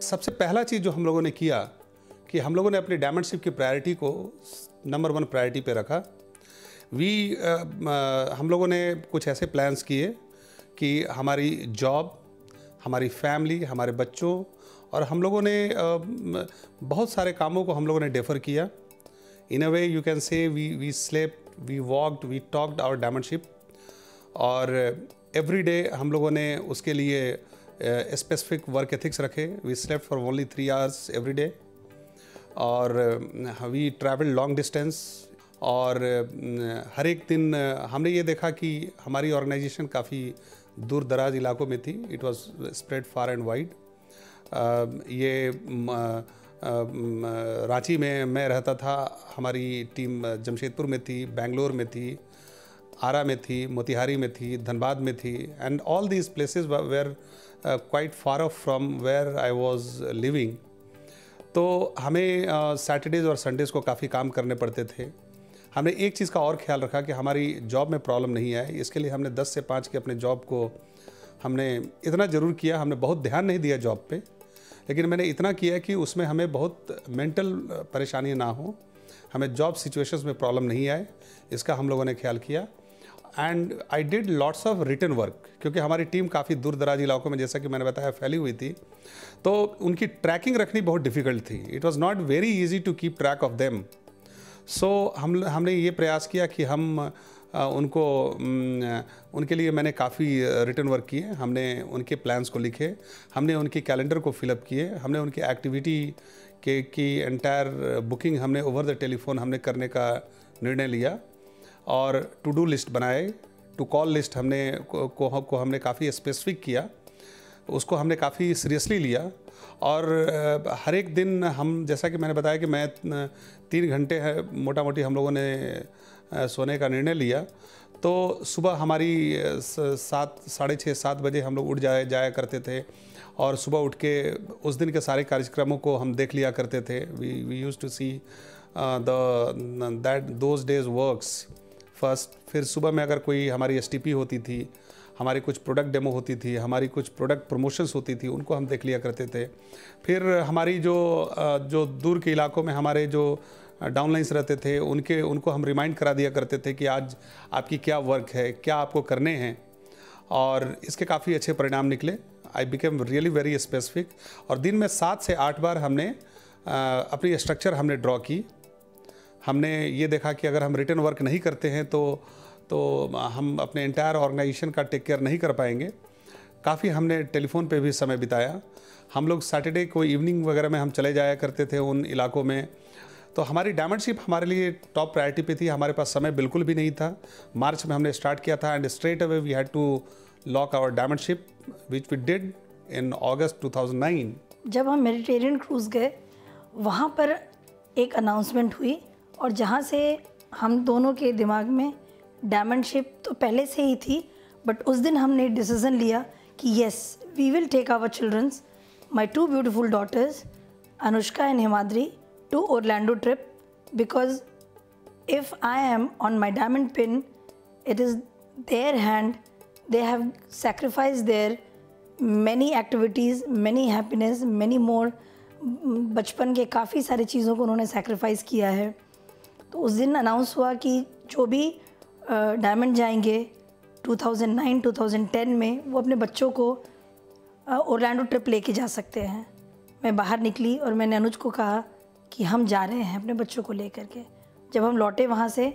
सबसे पहला चीज़ जो हम लोगों ने किया कि हम लोगों ने अपनी डायमंडशिप की प्रायोरिटी को नंबर 1 प्रायोरिटी पे रखा। हम लोगों ने कुछ ऐसे प्लान्स किए कि हमारी जॉब, हमारी फैमिली, हमारे बच्चों और हम लोगों ने बहुत सारे कामों को हम लोगों ने डेफर किया। In a way you can say we slept, we walked, we talked our diamondship और एवरी डे हम लोगों ने उसके लिए स्पेसिफिक वर्क एथिक्स रखे। We slept for only 3 hours every day और वी ट्रैवल लॉन्ग डिस्टेंस और हर एक दिन हमने ये देखा कि हमारी ऑर्गेनाइजेशन काफ़ी दूर दराज इलाकों में थी। It was spread far and wide. ये रांची में मैं रहता था, हमारी टीम जमशेदपुर में थी, बेंगलोर में थी, आरा में थी, मोतिहारी में थी, धनबाद में थी and all these places were quite far off from where I was living. तो हमें सैटरडेज़ और संडेज़ को काफ़ी काम करने पड़ते थे। हमने एक चीज़ का और ख्याल रखा कि हमारी जॉब में प्रॉब्लम नहीं आए, इसके लिए हमने 10 से 5 के अपने जॉब को हमने इतना ज़रूर किया। हमने बहुत ध्यान नहीं दिया जॉब पे, लेकिन मैंने इतना किया कि उसमें हमें बहुत मेंटल परेशानी ना हो, हमें जॉब सिचुएशंस में प्रॉब्लम नहीं आए, इसका हम लोगों ने ख्याल किया। And I did lots of written work, क्योंकि हमारी टीम काफ़ी दूर दराज इलाकों में, जैसा कि मैंने बताया, फैली हुई थी, तो उनकी ट्रैकिंग रखनी बहुत डिफ़िकल्ट थी। It was not very easy to keep track of them. So हमने ये प्रयास किया कि हम उनके लिए मैंने काफ़ी रिटन वर्क किए। हमने उनके प्लान्स को लिखे, हमने उनके कैलेंडर को फिलअप किए, हमने उनकी एक्टिविटी की एंटायर बुकिंग हमने ओवर द टेलीफोन हमने करने का निर्णय लिया और टू डू लिस्ट बनाए। टू कॉल लिस्ट को हमने काफ़ी स्पेसिफिक किया, उसको हमने काफ़ी सीरियसली लिया और हर एक दिन हम, जैसा कि मैंने बताया कि मैं 3 घंटे है मोटा मोटी हम लोगों ने सोने का निर्णय लिया। तो सुबह हमारी 7, साढ़े 6, 7 बजे हम लोग उठ जाया करते थे और सुबह उठ के उस दिन के सारे कार्यक्रमों को हम देख लिया करते थे। We used to see those days works first. फिर सुबह में अगर कोई हमारी STP होती थी, हमारी कुछ प्रोडक्ट डेमो होती थी, हमारी कुछ प्रोडक्ट प्रमोशंस होती थी, उनको हम देख लिया करते थे। फिर हमारी जो दूर के इलाकों में हमारे जो डाउनलाइंस रहते थे उनको हम रिमाइंड करा दिया करते थे कि आज आपकी क्या वर्क है, क्या आपको करने हैं, और इसके काफ़ी अच्छे परिणाम निकले। I became really very specific और दिन में 7 से 8 बार हमने अपनी स्ट्रक्चर हमने ड्रॉ की। हमने ये देखा कि अगर हम रिटर्न वर्क नहीं करते हैं तो हम अपने एंटायर ऑर्गेनाइजेशन का टेक केयर नहीं कर पाएंगे। काफ़ी हमने टेलीफोन पे भी समय बिताया। हम लोग सैटरडे को इवनिंग वगैरह में हम चले जाया करते थे उन इलाकों में। तो हमारी डायमंडशिप हमारे लिए टॉप प्रायोरिटी पे थी। हमारे पास समय बिल्कुल भी नहीं था। मार्च में हमने स्टार्ट किया था and straight away we had to lock our diamondship which we did in August 2009। जब हम मेडिटेरियन क्रूज़ गए, वहाँ पर एक अनाउंसमेंट हुई और जहाँ से हम दोनों के दिमाग में डायमंडशिप तो पहले से ही थी, बट उस दिन हमने डिसीज़न लिया कि yes we will take our childrens, my 2 beautiful daughters Anushka and Himadri, to Orlando trip, because if I am on my diamond pin, it is their hand. They have sacrificed their many activities, many happiness, many more. बचपन के काफ़ी सारी चीज़ों को उन्होंने sacrifice किया है। तो उस दिन अनाउंस हुआ कि जो भी डायमंड जाएंगे 2009, 2010 में, वो अपने बच्चों को ओरलैंडो ट्रिप लेके जा सकते हैं। मैं बाहर निकली और मैंने अनुज को कहा कि हम जा रहे हैं अपने बच्चों को लेकर के। जब हम लौटे वहाँ से,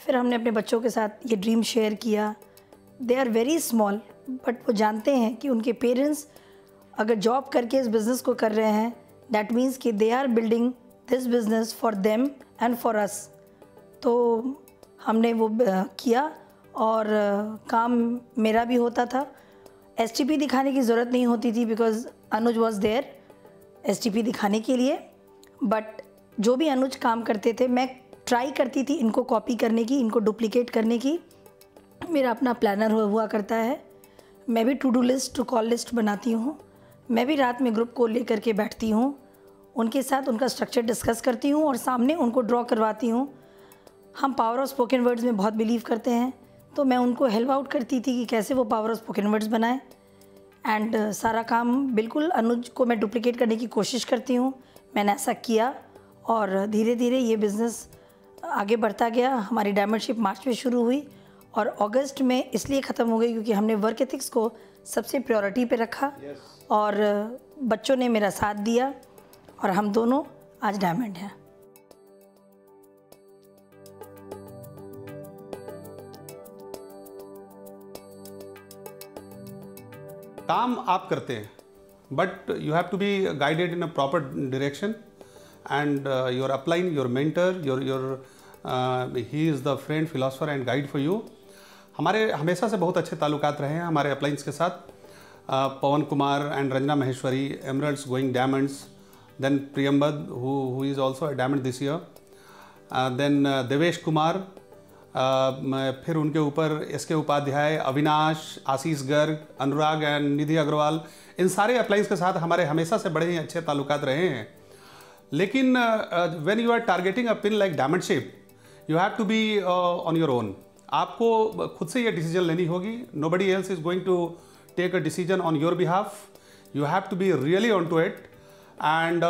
फिर हमने अपने बच्चों के साथ ये ड्रीम शेयर किया। They are very small, but वो जानते हैं कि उनके पेरेंट्स अगर जॉब करके इस बिज़नेस को कर रहे हैं, दैट मीन्स कि they are building this business for them and for us. तो हमने वो किया और काम मेरा भी होता था। STP दिखाने की ज़रूरत नहीं होती थी because Anuj was there STP दिखाने के लिए। बट जो भी अनुज काम करते थे, मैं ट्राई करती थी इनको कॉपी करने की, इनको डुप्लिकेट करने की। मेरा अपना प्लानर हुआ करता है, मैं भी to do list, to call list बनाती हूँ। मैं भी रात में ग्रुप को लेकर के बैठती हूँ, उनके साथ उनका स्ट्रक्चर डिस्कस करती हूँ और सामने उनको ड्रॉ करवाती हूँ। हम पावर ऑफ स्पोकन वर्ड्स में बहुत बिलीव करते हैं, तो मैं उनको हेल्प आउट करती थी कि कैसे वो पावर ऑफ स्पोकन वर्ड्स बनाएं। एंड सारा काम बिल्कुल अनुज को मैं डुप्लिकेट करने की कोशिश करती हूँ। मैंने ऐसा किया और धीरे धीरे ये बिज़नेस आगे बढ़ता गया। हमारी डायमंडशिप मार्च में शुरू हुई और अगस्त में इसलिए ख़त्म हो गई क्योंकि हमने वर्क एथिक्स को सबसे प्रायोरिटी पे रखा। और बच्चों ने मेरा साथ दिया और हम दोनों आज डायमंड हैं। काम आप करते हैं, but you have to be guided in a proper direction and your upline, your mentor, your he is the friend, philosopher and guide for you. हमारे हमेशा से बहुत अच्छे ताल्लुकात रहे हैं हमारे अपलाइंस के साथ। Pawan Kumar and Ranjana Maheshwari, emeralds going diamonds, then Priyambad who is also a diamond this year, then Devesh Kumar, फिर उनके ऊपर इसके उपाध्याय, अविनाश, आशीष गर्ग, अनुराग एंड निधि अग्रवाल, इन सारे अपलाइंस के साथ हमारे हमेशा से बड़े ही अच्छे ताल्लुकात रहे हैं। लेकिन when you are targeting a pin like diamondship, you have to be on your own. आपको खुद से ये डिसीजन लेनी होगी। Nobody else is going to take a decision on your behalf. You have to be really on to it and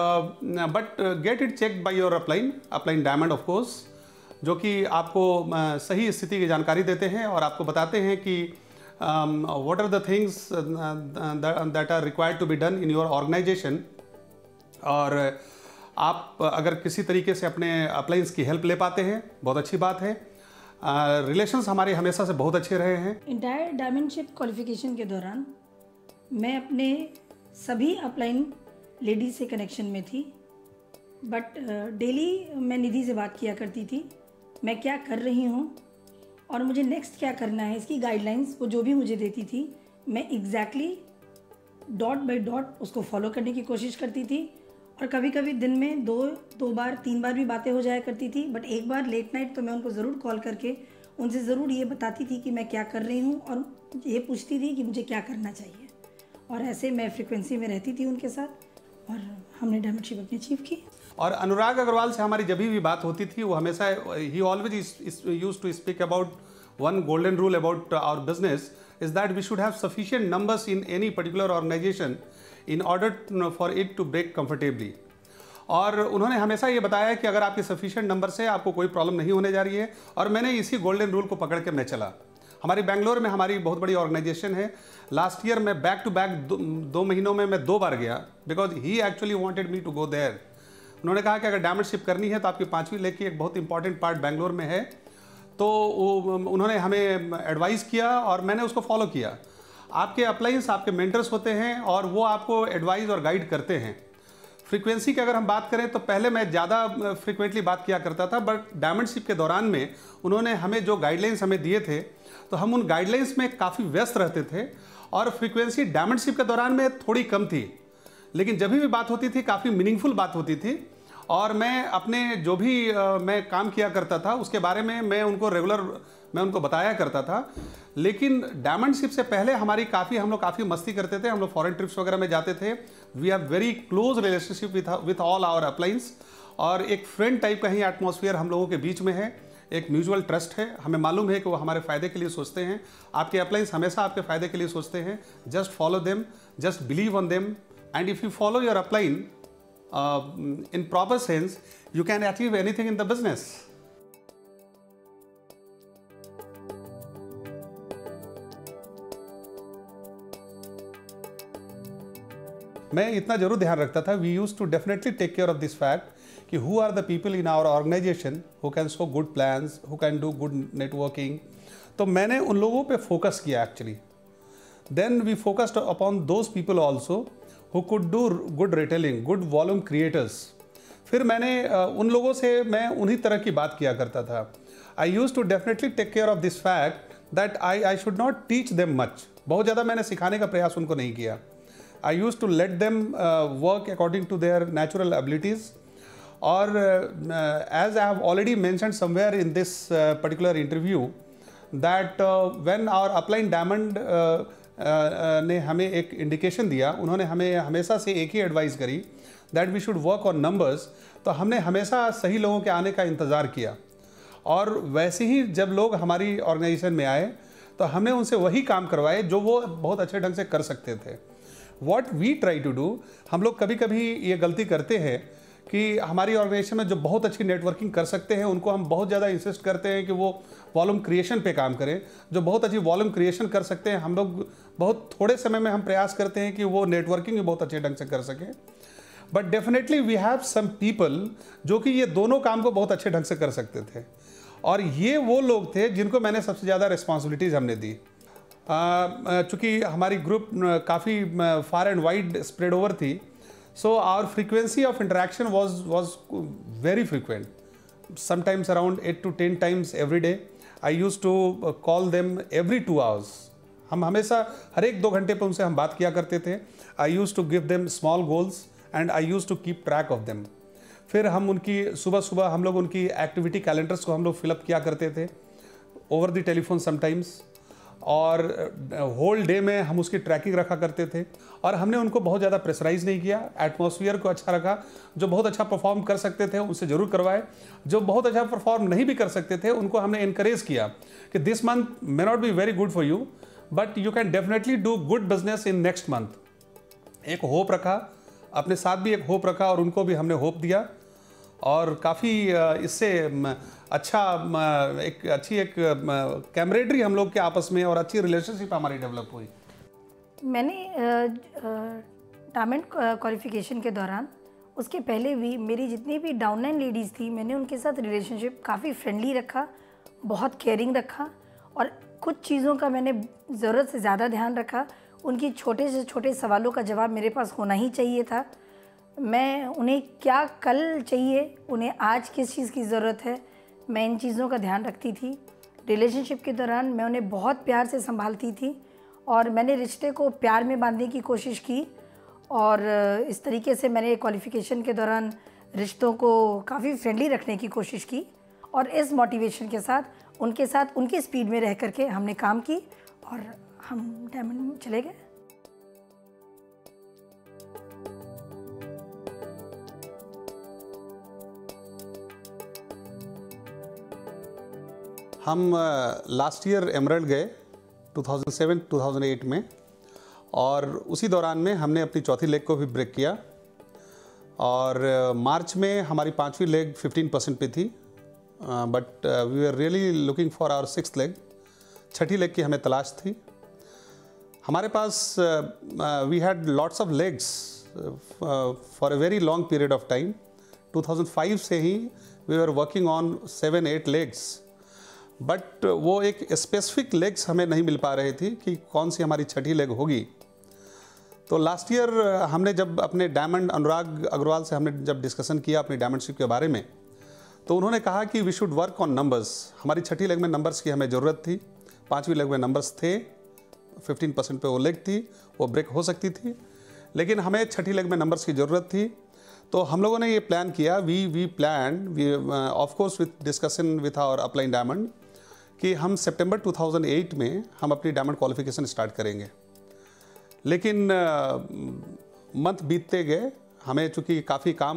but get it check by your upline diamond of course, जो कि आपको सही स्थिति की जानकारी देते हैं और आपको बताते हैं कि what are the things that are required to be done in your organisation. और आप अगर किसी तरीके से अपने अपलाइंस की हेल्प ले पाते हैं, बहुत अच्छी बात है। रिलेशंस हमारे हमेशा से बहुत अच्छे रहे हैं। इंटायर डायमंडशिप क्वालिफिकेशन के दौरान मैं अपने सभी अपलाइन लेडीज से कनेक्शन में थी, बट डेली मैं निधि से बात किया करती थी, मैं क्या कर रही हूँ और मुझे नेक्स्ट क्या करना है, इसकी गाइडलाइंस वो जो भी मुझे देती थी मैं एग्जैक्टली डॉट बाय डॉट उसको फॉलो करने की कोशिश करती थी। और कभी कभी दिन में दो बार 3 बार भी बातें हो जाया करती थी, बट एक बार लेट नाइट तो मैं उनको ज़रूर कॉल करके उनसे ज़रूर ये बताती थी कि मैं क्या कर रही हूँ और ये पूछती थी कि मुझे क्या करना चाहिए। और ऐसे मैं फ्रिक्वेंसी में रहती थी उनके साथ और हमने डायमंडशिप अपनी अचीव की। और अनुराग अग्रवाल से हमारी जब भी बात होती थी, वो हमेशा ही always used to speak about one golden rule about our business is that we should have sufficient numbers in any particular organisation in order for it to break comfortably. और उन्होंने हमेशा ये बताया कि अगर आपके सफिशिएंट नंबर से आपको कोई प्रॉब्लम नहीं होने जा रही है। और मैंने इसी गोल्डन रूल को पकड़ के मैं चला। हमारी बेंगलोर में हमारी बहुत बड़ी ऑर्गेनाइजेशन है। लास्ट ईयर मैं बैक टू बैक 2 महीनों में मैं 2 बार गया, because he actually wanted me to go there. उन्होंने कहा कि अगर डायमंडशिप करनी है तो आपकी 5वीं लेग की एक बहुत इंपॉर्टेंट पार्ट बेंगलोर में है। तो उन्होंने हमें एडवाइस किया और मैंने उसको फॉलो किया। आपके अपलाइंस आपके मेंटर्स होते हैं और वो आपको एडवाइस और गाइड करते हैं। फ्रीक्वेंसी की अगर हम बात करें तो पहले मैं ज़्यादा फ्रीक्वेंटली बात किया करता था, बट डायमंडशिप के दौरान में उन्होंने हमें जो गाइडलाइंस हमें दिए थे तो हम उन गाइडलाइंस में काफ़ी व्यस्त रहते थे और फ्रीक्वेंसी डायमंडशिप के दौरान में थोड़ी कम थी। लेकिन जब भी बात होती थी काफ़ी मीनिंगफुल बात होती थी और मैं अपने जो भी मैं काम किया करता था उसके बारे में मैं उनको बताया करता था। लेकिन डायमंडशिप से पहले हम लोग काफ़ी मस्ती करते थे। हम लोग फॉरेन ट्रिप्स वगैरह में जाते थे। We have very close relationship with all our uplines और एक फ्रेंड टाइप का ही एटमॉस्फेयर हम लोगों के बीच में है। एक म्यूचुअल ट्रस्ट है। हमें मालूम है कि वो हमारे फ़ायदे के लिए सोचते हैं। आपके अपलाइंस हमेशा आपके फ़ायदे के लिए सोचते हैं। Just follow them, just believe on them, and if you follow your upline in proper sense, you can achieve anything in the business. मैं इतना जरूर ध्यान रखता था, we used to definitely take care of this fact कि who are the people in our organization who can show good plans, who can do good networking. तो मैंने उन लोगों पे फोकस किया actually. Then we focused upon those people also who could do good retailing, good volume creators. फिर मैंने उन लोगों से मैं उन्हीं तरह की बात किया करता था। I used to definitely take care of this fact that I should not teach them much. बहुत ज़्यादा मैंने सिखाने का प्रयास उनको नहीं किया। I used to let them work according to their natural abilities. और as I have already mentioned somewhere in this particular interview that when our upline diamond ने हमें एक इंडिकेशन दिया, उन्होंने हमें हमेशा से एक ही एडवाइस करी that we should work on numbers. तो हमने हमेशा सही लोगों के आने का इंतज़ार किया और वैसे ही जब लोग हमारी ऑर्गेनाइजेशन में आए तो हमने उनसे वही काम करवाए जो वो बहुत अच्छे ढंग से कर सकते थे। What we try to do, हम लोग कभी कभी ये गलती करते हैं कि हमारी ऑर्गेनाइजेशन में जो बहुत अच्छी नेटवर्किंग कर सकते हैं उनको हम बहुत ज़्यादा इंसिस्ट करते हैं कि वो वॉल्यूम क्रिएशन पे काम करें। जो बहुत अच्छी वॉल्यूम क्रिएशन कर सकते हैं, हम लोग बहुत थोड़े समय में हम प्रयास करते हैं कि वो नेटवर्किंग भी बहुत अच्छे ढंग से कर सकें। But definitely we have some people जो कि ये दोनों काम को बहुत अच्छे ढंग से कर सकते थे, और ये वो लोग थे जिनको मैंने सबसे ज़्यादा रिस्पॉन्सिबिलिटीज़ हमने दी। चूँकि हमारी ग्रुप काफ़ी far and wide spread over थी, so our frequency of interaction was very frequent, sometimes around 8 to 10 times every day. I used to call them every 2 hours. हम हमेशा हर एक 2 घंटे पर उनसे हम बात किया करते थे। I used to give them small goals and I used to keep track of them. फिर हम उनकी सुबह सुबह हम लोग उनकी एक्टिविटी कैलेंडर्स को हम लोग फिलअप किया करते थे ओवर द टेलीफोन समटाइम्स, और होल डे में हम उसकी ट्रैकिंग रखा करते थे। और हमने उनको बहुत ज़्यादा प्रेशराइज नहीं किया, एटमॉस्फेयर को अच्छा रखा। जो बहुत अच्छा परफॉर्म कर सकते थे उनसे ज़रूर करवाए, जो बहुत अच्छा परफॉर्म नहीं भी कर सकते थे उनको हमने इनकरेज किया कि this month may not be very good for you but you can definitely do good business in next month. एक होप रखा, अपने साथ भी एक होप रखा और उनको भी हमने होप दिया, और काफ़ी इससे अच्छा एक अच्छी एक कैमरेडरी हम लोग के आपस में और अच्छी रिलेशनशिप हमारी डेवलप हुई। मैंने डायमंड क्वालिफिकेशन के दौरान, उसके पहले भी मेरी जितनी भी डाउनलाइन लेडीज़ थी, मैंने उनके साथ रिलेशनशिप काफ़ी फ्रेंडली रखा, बहुत केयरिंग रखा, और कुछ चीज़ों का मैंने ज़रूरत से ज़्यादा ध्यान रखा। उनकी छोटे से छोटे सवालों का जवाब मेरे पास होना ही चाहिए था। मैं उन्हें क्या कल चाहिए, उन्हें आज किस चीज़ की ज़रूरत है, मैं इन चीज़ों का ध्यान रखती थी। रिलेशनशिप के दौरान मैं उन्हें बहुत प्यार से संभालती थी, और मैंने रिश्ते को प्यार में बांधने की कोशिश की, और इस तरीके से मैंने क्वालिफ़िकेशन के दौरान रिश्तों को काफ़ी फ्रेंडली रखने की कोशिश की। और इस मोटिवेशन के साथ उनके साथ उनकी स्पीड में रह करके हमने काम की और हम डायमंड में चले गए। हम लास्ट ईयर एमरल्ड गए 2007-2008 में, और उसी दौरान में हमने अपनी चौथी लेग को भी ब्रेक किया, और मार्च में हमारी 5वीं लेग 15% पे थी, but we are really looking for our 6th leg. छठी लेग की हमें तलाश थी। हमारे पास we had lots of legs for a very long period of time. 2005 से ही we are working on 7-8 legs, but वो एक स्पेसिफिक लेग्स हमें नहीं मिल पा रहे थी कि कौन सी हमारी छठी लेग होगी। तो लास्ट ईयर हमने जब अपने डायमंड, अनुराग अग्रवाल से हमने जब डिस्कशन किया अपनी डायमंडशिप के बारे में, तो उन्होंने कहा कि we should work on numbers. हमारी छठी लेग में नंबर्स की हमें ज़रूरत थी, 5वीं लेग में नंबर्स थे, 15% पे वो लेग थी, वो ब्रेक हो सकती थी, लेकिन हमें छठी लेग में नंबर्स की ज़रूरत थी। तो हम लोगों ने ये प्लान किया, we plan of course with discussion with our upline diamond, कि हम सितंबर 2008 में हम अपनी डायमंड क्वालिफिकेशन स्टार्ट करेंगे। लेकिन मंथ बीतते गए, हमें चूँकि काफ़ी काम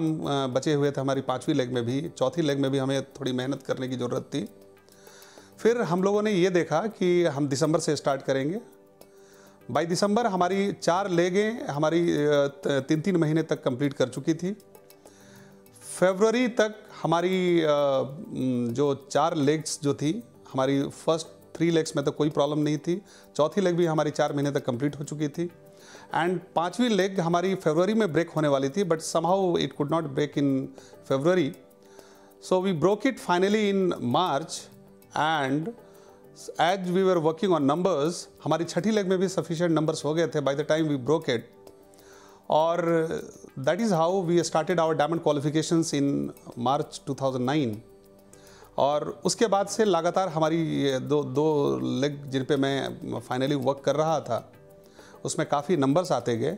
बचे हुए थे हमारी 5वीं लेग में भी, चौथी लेग में भी हमें थोड़ी मेहनत करने की ज़रूरत थी। फिर हम लोगों ने ये देखा कि हम दिसंबर से स्टार्ट करेंगे। बाई दिसंबर हमारी 4 लेगें हमारी 3-3 महीने तक कंप्लीट कर चुकी थी। फरवरी तक हमारी जो 4 लेग्स जो थी, हमारी फर्स्ट 3 लेग्स में तो कोई प्रॉब्लम नहीं थी, चौथी लेग भी हमारी 4 महीने तक कंप्लीट हो चुकी थी, एंड 5वीं लेग हमारी फरवरी में ब्रेक होने वाली थी, but somehow it could not break in February, so we broke it finally in March. And as we were working on numbers, हमारी छठी लेग में भी सफिशिएंट नंबर्स हो गए थे by the time we broke it, और that is how we started our diamond qualifications in March 2009। और उसके बाद से लगातार हमारी दो लेग जिन पे मैं फाइनली वर्क कर रहा था, उसमें काफ़ी नंबर्स आते गए,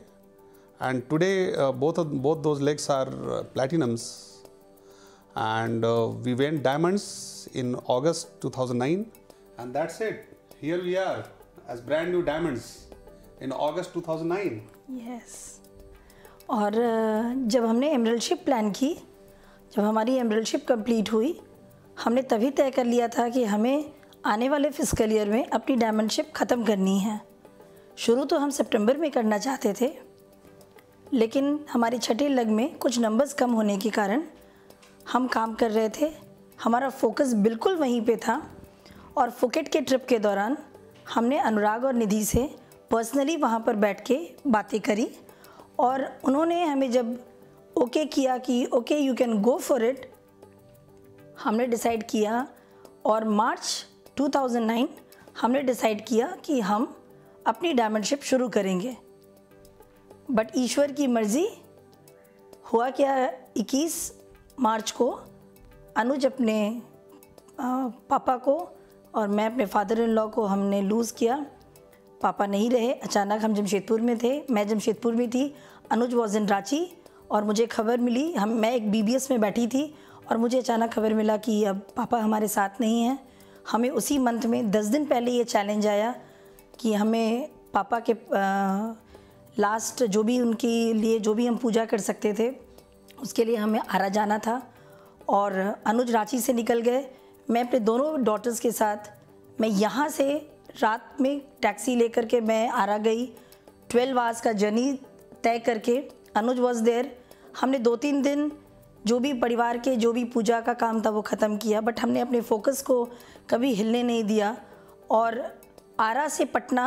and today both those legs are platinums, and we went diamonds in August 2009, and that's it, here we are as brand new diamonds in August 2009। Yes. और जब हमने एमरल्डशिप प्लान की, जब हमारी एमरल्डशिप कंप्लीट हुई, हमने तभी तय कर लिया था कि हमें आने वाले फिस्कल ईयर में अपनी डायमंडशिप ख़त्म करनी है। शुरू तो हम सितंबर में करना चाहते थे, लेकिन हमारी छठे लग में कुछ नंबर्स कम होने के कारण हम काम कर रहे थे। हमारा फोकस बिल्कुल वहीं पे था और फुकेट के ट्रिप के दौरान हमने अनुराग और निधि से पर्सनली वहाँ पर बैठ के बातें करी और उन्होंने हमें जब ओके किया कि okay you can go for it, हमने डिसाइड किया और मार्च 2009 हमने डिसाइड किया कि हम अपनी डायमंडशिप शुरू करेंगे। बट ईश्वर की मर्ज़ी हुआ क्या, 21 मार्च को अनुज अपने पापा को और मैं अपने फादर इन लॉ को हमने लूज़ किया। पापा नहीं रहे, अचानक हम जमशेदपुर में थे, मैं जमशेदपुर में थी, अनुज वॉज इन रांची और मुझे खबर मिली, मैं एक BBS में बैठी थी और मुझे अचानक खबर मिला कि अब पापा हमारे साथ नहीं हैं। हमें उसी मंथ में 10 दिन पहले ये चैलेंज आया कि हमें पापा के लास्ट जो भी उनके लिए जो भी हम पूजा कर सकते थे उसके लिए हमें आरा जाना था और अनुज रांची से निकल गए। मैं अपने दोनों डॉटर्स के साथ मैं यहाँ से रात में टैक्सी लेकर के मैं आरा गई। 12 आवर्स का जर्नी तय करके अनुज वॉज देयर। हमने 2-3 दिन जो भी परिवार के जो भी पूजा का काम था वो ख़त्म किया, बट हमने अपने फोकस को कभी हिलने नहीं दिया। और आरा से पटना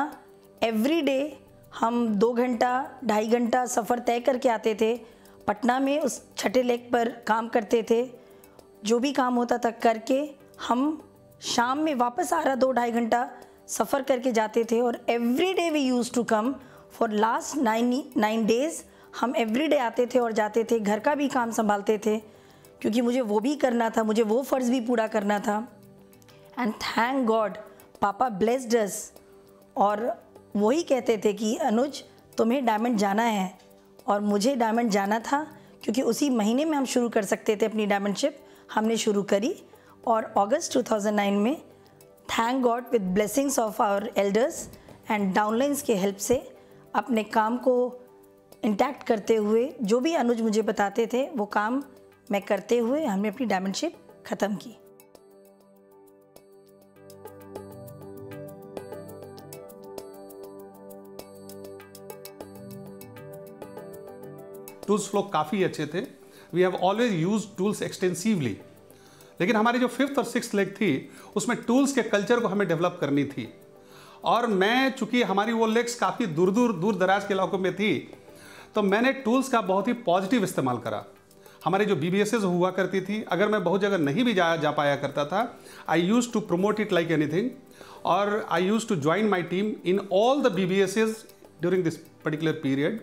एवरी डे हम 2 घंटा 2.5 घंटा सफ़र तय करके आते थे। पटना में उस छठे लेक पर काम करते थे, जो भी काम होता था करके हम शाम में वापस आरा 2-2.5 घंटा सफ़र करके जाते थे। और every day we use to come for last 9 days. हम एवरी डे आते थे और जाते थे, घर का भी काम संभालते थे क्योंकि मुझे वो भी करना था, मुझे वो फ़र्ज़ भी पूरा करना था। एंड थैंक गॉड पापा ब्लेस्ड अस और वही कहते थे कि अनुज तुम्हें डायमंड जाना है, और मुझे डायमंड जाना था क्योंकि उसी महीने में हम शुरू कर सकते थे अपनी डायमंडशिप। हमने शुरू करी और अगस्त 2009 में thank god with blessings of our elders and downlines के हेल्प से अपने काम को इंटैक्ट करते हुए जो भी अनुज मुझे बताते थे वो काम मैं करते हुए हमने अपनी डायमंडशिप ख़त्म की। टूल्स फ्लो काफ़ी अच्छे थे। We have always use tools extensively. लेकिन हमारी जो 5th और 6th लेग थी उसमें टूल्स के कल्चर को हमें डेवलप करनी थी। और मैं चूंकि हमारी वो लेग्स काफ़ी दूर दराज के इलाकों में थी, तो मैंने टूल्स का बहुत ही पॉजिटिव इस्तेमाल करा। हमारी जो BBSs हुआ करती थी, अगर मैं बहुत जगह नहीं भी जा पाया करता था, I use to promote it like anything, और I use to join my team in all the BBSs during this particular period.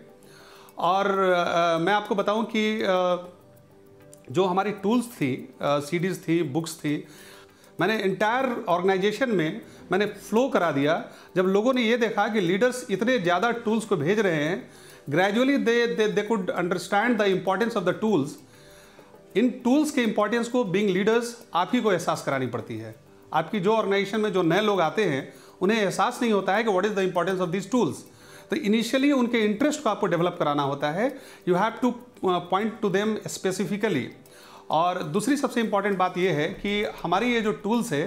और मैं आपको बताऊं कि जो हमारी टूल्स थी, CDs थी, बुक्स थी, मैंने इंटायर ऑर्गेनाइजेशन में मैंने फ्लो करा दिया। जब लोगों ने ये देखा कि लीडर्स इतने ज़्यादा टूल्स को भेज रहे हैं, gradually they could understand the importance of the tools. In tools के इम्पॉर्टेंस को बीइंग लीडर्स आप ही को एहसास करानी पड़ती है। आपकी जो ऑर्गेनाइजेशन में जो नए लोग आते हैं उन्हें एहसास नहीं होता है कि what is the importance of this tools. तो इनिशियली उनके इंटरेस्ट को आपको डेवलप कराना होता है। You have two point two them specifically. और दूसरी सबसे इंपॉर्टेंट बात यह है कि हमारी ये जो टूल्स है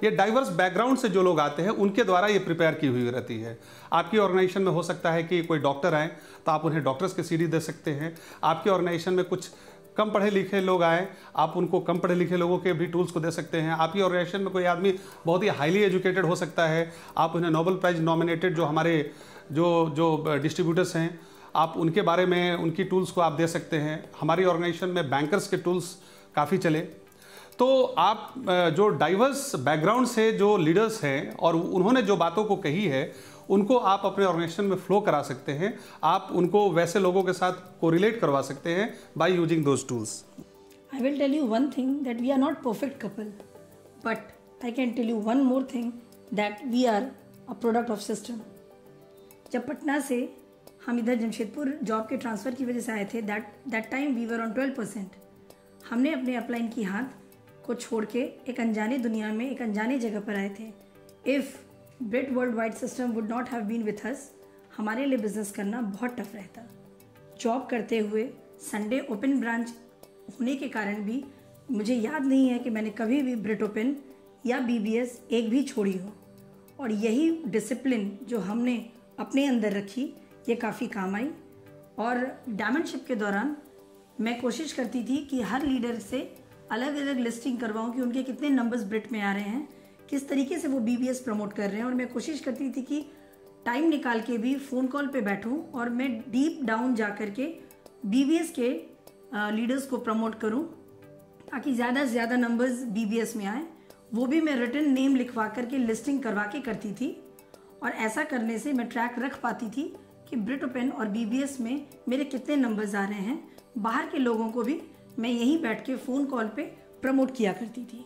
ये डाइवर्स बैकग्राउंड से जो लोग आते हैं उनके द्वारा ये प्रिपेयर की हुई रहती है। आपकी ऑर्गेनाइजेशन में हो सकता है कि कोई डॉक्टर आए तो आप उन्हें डॉक्टर्स के CD दे सकते हैं। आपकी ऑर्गेनाइजेशन में कुछ कम पढ़े लिखे लोग आए, आप उनको कम पढ़े लिखे लोगों के भी टूल्स को दे सकते हैं। आपकी ऑर्गेनाइजेशन में कोई आदमी बहुत ही हाईली एजुकेटेड हो सकता है, आप उन्हें नोबेल प्राइज नॉमिनेटेड जो हमारे जो डिस्ट्रीब्यूटर्स हैं, आप उनके बारे में उनकी टूल्स को आप दे सकते हैं। हमारी ऑर्गेनाइजेशन में बैंकर्स के टूल्स काफ़ी चले। तो आप जो डाइवर्स बैकग्राउंड से जो लीडर्स हैं और उन्होंने जो बातों को कही है उनको आप अपने ऑर्गेनाइजेशन में फ्लो करा सकते हैं। आप उनको वैसे लोगों के साथ कोरिलेट करवा सकते हैं by using those tools. I will tell you one thing that we are not perfect couple, but I can tell you one more thing that we are a product of system. जब पटना से हम इधर Jamshedpur job के transfer की वजह से आए थे, that time we were on 12%. हमने अपने अपलाइन की हाथ को छोड़ के एक अनजाने दुनिया में एक अनजाने जगह पर आए थे। If Britt world wide system would not have been with us, हमारे लिए बिजनेस करना बहुत टफ रहता। जॉब करते हुए संडे ओपन ब्रांच होने के कारण भी मुझे याद नहीं है कि मैंने कभी भी ब्रिट ओपन या बीबीएस एक भी छोड़ी हो। और यही डिसिप्लिन जो हमने अपने अंदर रखी ये काफ़ी काम आई। और डायमंडशिप के दौरान मैं कोशिश करती थी कि हर लीडर से अलग अलग लिस्टिंग करवाऊं कि उनके कितने नंबर्स ब्रिट में आ रहे हैं, किस तरीके से वो बीबीएस प्रमोट कर रहे हैं। और मैं कोशिश करती थी कि टाइम निकाल के भी फ़ोन कॉल पे बैठूं और मैं डीप डाउन जा कर के बीबीएस के लीडर्स को प्रमोट करूं ताकि ज़्यादा से ज़्यादा नंबर्स बीबीएस में आए। वो भी मैं रिटन नेम लिखवा करके लिस्टिंग करवा के करती थी। और ऐसा करने से मैं ट्रैक रख पाती थी कि ब्रिट ओपन और बीबीएस में मेरे कितने नंबर्स आ रहे हैं। बाहर के लोगों को भी मैं यहीं बैठ के फ़ोन कॉल पे प्रमोट किया करती थी।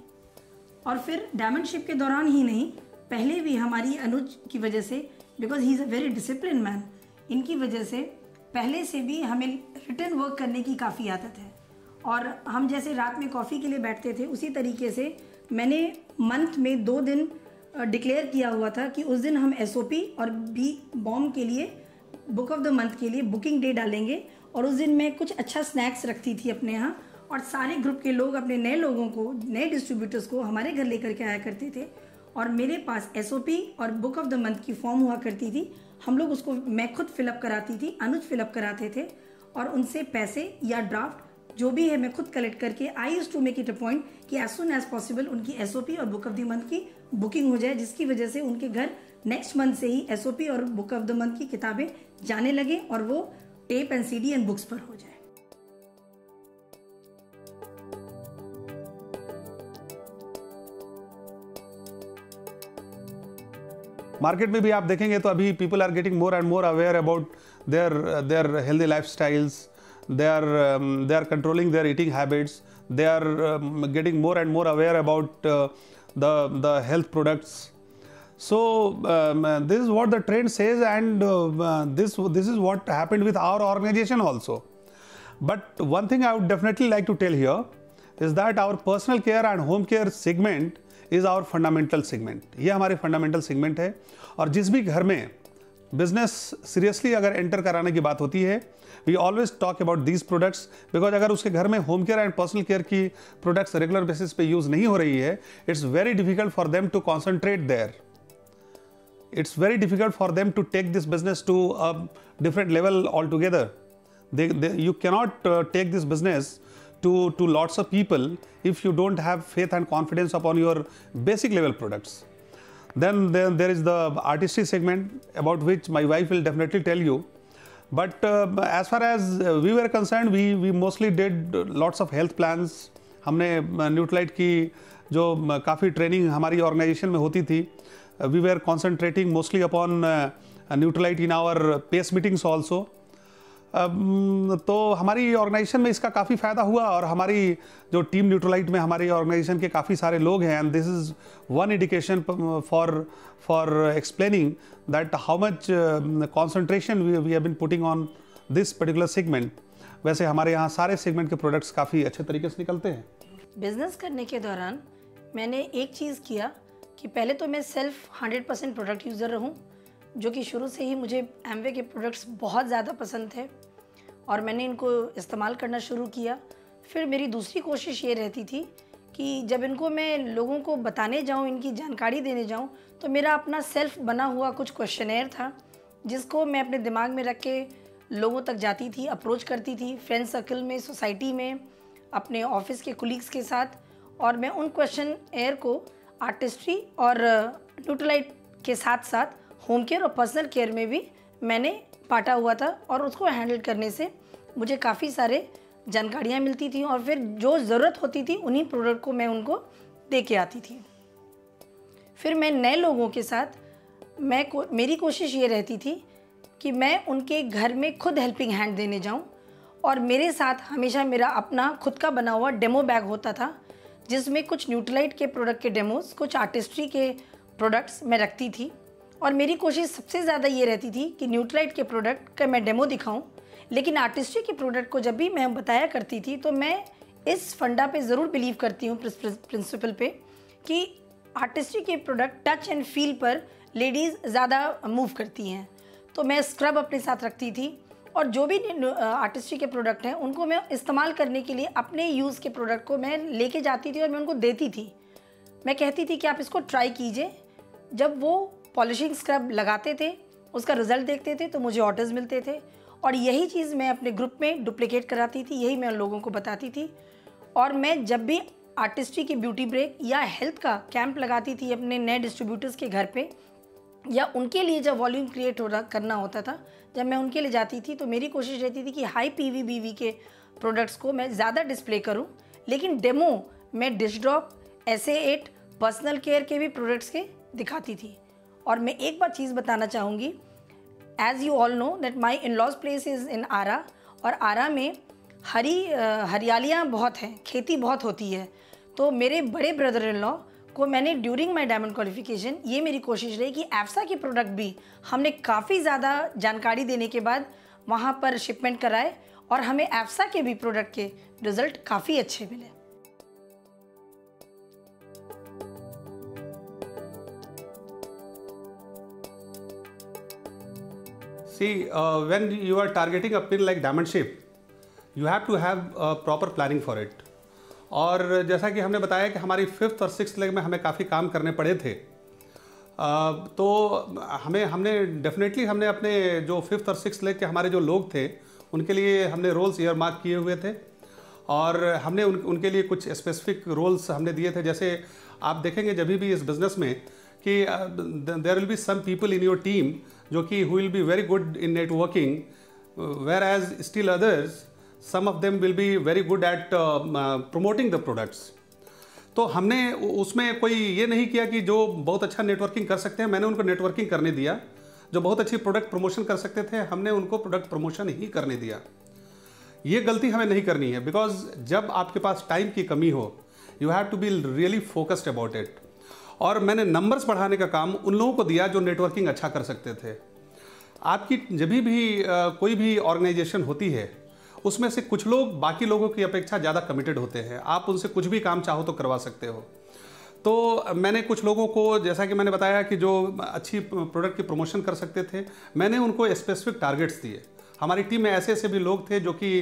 और फिर डायमंडशिप के दौरान ही नहीं, पहले भी हमारी अनुज की वजह से, because he is a very discipline man, इनकी वजह से पहले से भी हमें रिटर्न वर्क करने की काफ़ी आदत है। और हम जैसे रात में कॉफ़ी के लिए बैठते थे उसी तरीके से मैंने मंथ में 2 दिन डिक्लेयर किया हुआ था कि उस दिन हम एसओपी और बी बॉम के लिए बुक ऑफ द मंथ के लिए बुकिंग डे डालेंगे। और उस दिन मैं कुछ अच्छा स्नैक्स रखती थी अपने यहाँ, और सारे ग्रुप के लोग अपने नए लोगों को, नए डिस्ट्रीब्यूटर्स को हमारे घर लेकर के आया करते थे। और मेरे पास एसओपी और बुक ऑफ द मंथ की फॉर्म हुआ करती थी, हम लोग उसको मैं खुद फिलअप कराती थी, अनुज फिलअप कराते थे। और उनसे पैसे या ड्राफ्ट जो भी है मैं खुद कलेक्ट करके I used to make it a point कि एज सुन एज पॉसिबल उनकी एसओपी और बुक ऑफ द मंथ की बुकिंग हो जाए, जिसकी वजह से उनके घर नेक्स्ट मंथ से ही एसओपी और बुक ऑफ द मंथ की किताबें जाने लगे और वो tape and CD and books पर हो जाए। मार्केट में भी आप देखेंगे तो अभी people are getting more and more aware about their healthy lifestyles, they are controlling their eating habits, they are getting more and more aware about the health products. So this is what the trend says, and this is what happened with our organization also. But one thing I would definitely like to tell here is that our personal care and home care segment is our fundamental segment. ये हमारे fundamental segment है। और जिस भी घर में business seriously अगर enter कराने की बात होती है, we always talk about these products, because अगर उसके घर में home care and personal care की प्रोडक्ट्स रेगुलर बेसिस पे यूज नहीं हो रही है, it's very difficult for them to concentrate there, it's very difficult for them to take this business to a different level all together. You cannot take this business to lots of people if you don't have faith and confidence upon your basic level products. Then there is the artistry segment about which my wife will definitely tell you. But as far as we were concerned, we mostly did lots of health plans. हमने न्यूट्रालाइट की जो काफ़ी training हमारी organisation में होती थी, we were concentrating mostly upon न्यूट्रालाइट in our PACE meetings also. तो हमारी ऑर्गेनाइजेशन में इसका काफ़ी फ़ायदा हुआ, और हमारी जो टीम न्यूट्रालाइट में हमारी ऑर्गेनाइजेशन के काफ़ी सारे लोग हैं, and this is one indication for explaining that how much concentration we have been putting on this particular segment. वैसे हमारे यहाँ सारे सेगमेंट के प्रोडक्ट्स काफ़ी अच्छे तरीके से निकलते हैं। बिजनेस करने के दौरान मैंने एक चीज़ किया कि पहले तो मैं सेल्फ 100% प्रोडक्ट यूज़र रहूँ, जो कि शुरू से ही मुझे एमवे के प्रोडक्ट्स बहुत ज़्यादा पसंद थे और मैंने इनको इस्तेमाल करना शुरू किया। फिर मेरी दूसरी कोशिश ये रहती थी कि जब इनको मैं लोगों को बताने जाऊँ, इनकी जानकारी देने जाऊँ, तो मेरा अपना सेल्फ बना हुआ कुछ क्वेश्चनेयर था जिसको मैं अपने दिमाग में रख के लोगों तक जाती थी, अप्रोच करती थी, फ्रेंड सर्कल में, सोसाइटी में, अपने ऑफिस के कुलीग्स के साथ। और मैं उन क्वेश्चनेयर को आर्टिस्ट्री और न्यूट्रालाइट के साथ साथ होम केयर और पर्सनल केयर में भी मैंने बांटा हुआ था, और उसको हैंडल करने से मुझे काफ़ी सारे जानकारियाँ मिलती थी, और फिर जो ज़रूरत होती थी उन्हीं प्रोडक्ट को मैं उनको दे के आती थी। फिर मैं नए लोगों के साथ मेरी कोशिश ये रहती थी कि मैं उनके घर में खुद हेल्पिंग हैंड देने जाऊं, और मेरे साथ हमेशा मेरा अपना खुद का बना हुआ डेमो बैग होता था जिसमें कुछ न्यूट्रालाइट के प्रोडक्ट के डेमोज, कुछ आर्टिस्ट्री के प्रोडक्ट्स मैं रखती थी। और मेरी कोशिश सबसे ज़्यादा ये रहती थी कि न्यूट्रालाइट के प्रोडक्ट का मैं डेमो दिखाऊं, लेकिन आर्टिस्ट्री के प्रोडक्ट को जब भी मैं बताया करती थी तो मैं इस फंडा पे ज़रूर बिलीव करती हूँ, प्रिंसिपल पे, कि आर्टिस्ट्री के प्रोडक्ट टच एंड फील पर लेडीज़ ज़्यादा मूव करती हैं। तो मैं स्क्रब अपने साथ रखती थी, और जो भी आर्टिस्ट्री के प्रोडक्ट हैं उनको मैं इस्तेमाल करने के लिए अपने यूज़ के प्रोडक्ट को मैं लेके जाती थी और मैं उनको देती थी। मैं कहती थी कि आप इसको ट्राई कीजिए। जब वो पॉलिशिंग स्क्रब लगाते थे, उसका रिज़ल्ट देखते थे, तो मुझे ऑर्डर्स मिलते थे और यही चीज़ मैं अपने ग्रुप में डुप्लिकेट कराती थी, यही मैं उन लोगों को बताती थी। और मैं जब भी आर्टिस्ट्री की ब्यूटी ब्रेक या हेल्थ का कैंप लगाती थी अपने नए डिस्ट्रीब्यूटर्स के घर पे, या उनके लिए जब वॉल्यूम क्रिएट करना होता था, जब मैं उनके लिए जाती थी, तो मेरी कोशिश रहती थी कि हाई PV/BV के प्रोडक्ट्स को मैं ज़्यादा डिस्प्ले करूं, लेकिन डेमो मैं dish drop, SA8, personal care के भी प्रोडक्ट्स के दिखाती थी। और मैं एक बार चीज़ बताना चाहूँगी, as you all know that my in laws place is in Arrah, और आरा में हरियालियाँ बहुत हैं, खेती बहुत होती है। तो मेरे बड़े ब्रदर इन लॉ को मैंने ड्यूरिंग माई डायमंड क्वालिफिकेशन, ये मेरी कोशिश रही कि एफ्सा के प्रोडक्ट भी हमने काफ़ी ज़्यादा जानकारी देने के बाद वहाँ पर शिपमेंट कराए और हमें एफ्सा के भी प्रोडक्ट के रिज़ल्ट काफ़ी अच्छे मिले। See, when you are targeting a pin like diamond shape, you have to have proper planning for it. और जैसा कि हमने बताया कि हमारी 5th और 6th लेग में हमें काफ़ी काम करने पड़े थे, तो हमने डेफिनेटली हमने अपने जो 5th और 6th लेग के हमारे जो लोग थे उनके लिए हमने रोल्स ईयर मार्क किए हुए थे और हमने उनके लिए कुछ स्पेसिफिक रोल्स हमने दिए थे। जैसे आप देखेंगे जब भी इस बिज़नेस में कि there will be some people in your team जो कि who will be very good in networking, whereas still others some of them will be very good at promoting the products. तो हमने उसमें कोई ये नहीं किया कि जो बहुत अच्छा नेटवर्किंग कर सकते हैं मैंने उनको नेटवर्किंग करने दिया, जो बहुत अच्छी प्रोडक्ट प्रमोशन कर सकते थे हमने उनको प्रोडक्ट प्रमोशन ही करने दिया। ये गलती हमें नहीं करनी है, बिकॉज जब आपके पास टाइम की कमी हो you have to be really focused about it. और मैंने नंबर्स बढ़ाने का काम उन लोगों को दिया जो नेटवर्किंग अच्छा कर सकते थे। आपकी जब भी कोई भी ऑर्गेनाइजेशन होती है उसमें से कुछ लोग बाकी लोगों की अपेक्षा ज़्यादा कमिटेड होते हैं, आप उनसे कुछ भी काम चाहो तो करवा सकते हो। तो मैंने कुछ लोगों को, जैसा कि मैंने बताया कि जो अच्छी प्रोडक्ट की प्रमोशन कर सकते थे, मैंने उनको स्पेसिफिक टारगेट्स दिए। हमारी टीम में ऐसे ऐसे भी लोग थे जो कि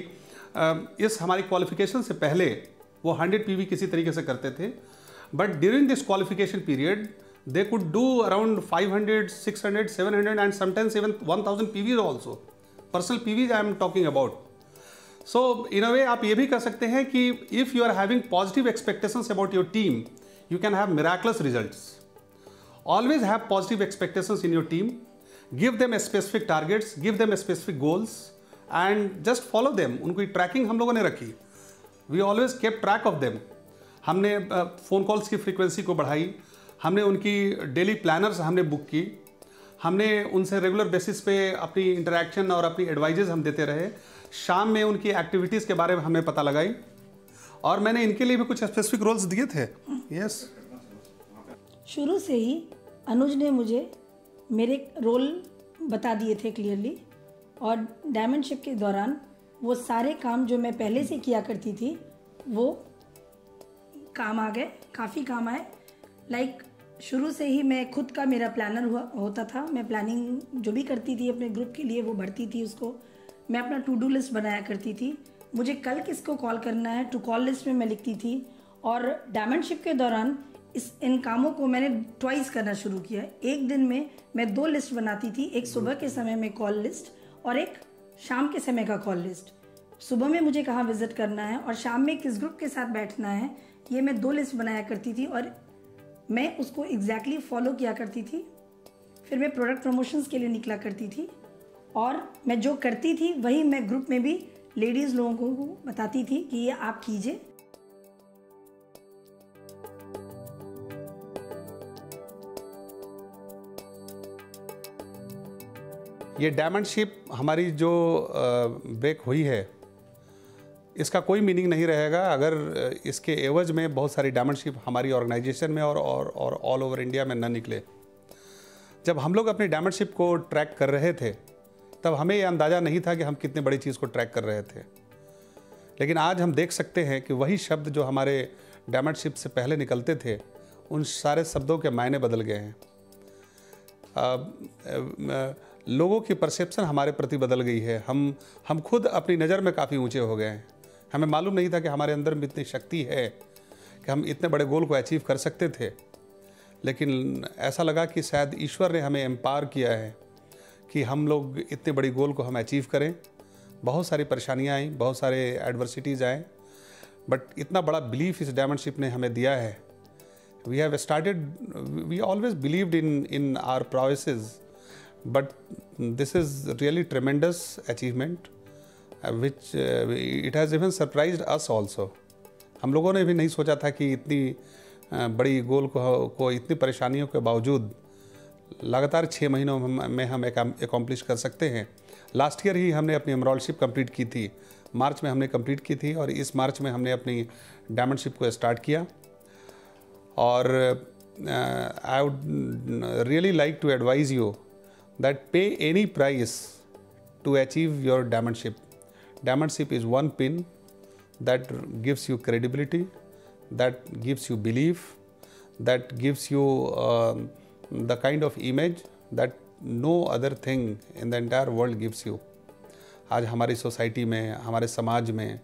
इस हमारी क्वालिफिकेशन से पहले वो 100 PV किसी तरीके से करते थे, but during this qualification period they could do around 500, 600, 700 and sometimes even 1000 PVs also. Personal PVs I am talking about. So in a way आप ये भी कर सकते हैं कि if you are having positive expectations about your team, you can have miraculous results. Always have positive expectations in your team. Give them a specific targets, give them a specific goals and just follow them. उनकी trekking हम लोगों ने रखी. We always kept track of them. हमने phone calls की frequency को बढ़ाई, हमने उनकी डेली प्लानर्स हमने बुक की, हमने उनसे रेगुलर बेसिस पे अपनी इंटरेक्शन और अपनी एडवाइजेज हम देते रहे। शाम में उनकी एक्टिविटीज़ के बारे में हमने पता लगाई और मैंने इनके लिए भी कुछ स्पेसिफिक रोल्स दिए थे। यस, शुरू से ही अनुज ने मुझे मेरे रोल बता दिए थे क्लियरली, और डायमंड शिप के दौरान वो सारे काम जो मैं पहले से किया करती थी वो काम आ गए, काफ़ी काम आए। लाइक शुरू से ही मैं खुद का मेरा प्लानर होता था, मैं प्लानिंग जो भी करती थी अपने ग्रुप के लिए वो बढ़ती थी उसको, मैं अपना टू डू लिस्ट बनाया करती थी, मुझे कल किसको कॉल करना है टू कॉल लिस्ट में मैं लिखती थी। और डायमंड शिप के दौरान इन कामों को मैंने ट्वाइस करना शुरू किया। एक दिन में मैं 2 लिस्ट बनाती थी, एक सुबह के समय में कॉल लिस्ट और एक शाम के समय का कॉल लिस्ट। सुबह में मुझे कहाँ विजिट करना है और शाम में किस ग्रुप के साथ बैठना है, ये मैं 2 लिस्ट बनाया करती थी और मैं उसको एग्जैक्टली फॉलो किया करती थी। फिर मैं प्रोडक्ट प्रमोशंस के लिए निकला करती थी और मैं जो करती थी वही मैं ग्रुप में भी लेडीज़ लोगों को बताती थी कि ये आप कीजिए। ये डायमंड शिप हमारी जो ब्रेक हुई है इसका कोई मीनिंग नहीं रहेगा अगर इसके एवज में बहुत सारी डायमंड शिप हमारी ऑर्गेनाइजेशन में और ऑल ओवर इंडिया में न निकले। जब हम लोग अपनी डायमंड शिप को ट्रैक कर रहे थे तब हमें ये अंदाज़ा नहीं था कि हम कितने बड़ी चीज़ को ट्रैक कर रहे थे, लेकिन आज हम देख सकते हैं कि वही शब्द जो हमारे डायमंड शिप से पहले निकलते थे उन सारे शब्दों के मायने बदल गए हैं। लोगों की परसेप्शन हमारे प्रति बदल गई है। हम खुद अपनी नज़र में काफ़ी ऊंचे हो गए हैं। हमें मालूम नहीं था कि हमारे अंदर में इतनी शक्ति है कि हम इतने बड़े गोल को अचीव कर सकते थे, लेकिन ऐसा लगा कि शायद ईश्वर ने हमें एम्पावर किया है कि हम लोग इतने बड़ी गोल को हम अचीव करें। बहुत सारी परेशानियाँ आई, बहुत सारे एडवर्सिटीज़ आए, बट इतना बड़ा बिलीफ इस डायमंडशिप ने हमें दिया है। we always believed in our prowesses, but this is really tremendous achievement, which it has even surprised us also. हम लोगों ने भी नहीं सोचा था कि इतनी बड़ी गोल को इतनी परेशानियों के बावजूद लगातार 6 महीनों में हम एकम्प्लिश कर सकते हैं। लास्ट ईयर ही हमने अपनी एमराल्डशिप कंप्लीट की थी, मार्च में हमने कंप्लीट की थी, और इस मार्च में हमने अपनी डायमंडशिप को स्टार्ट किया। और I would really like to advise you that pay any price to achieve your diamondship. Diamondship is one pin that gives you credibility, that gives you belief, that gives you the kind of image that no other thing in the entire world gives you. आज हमारी society में, हमारे समाज में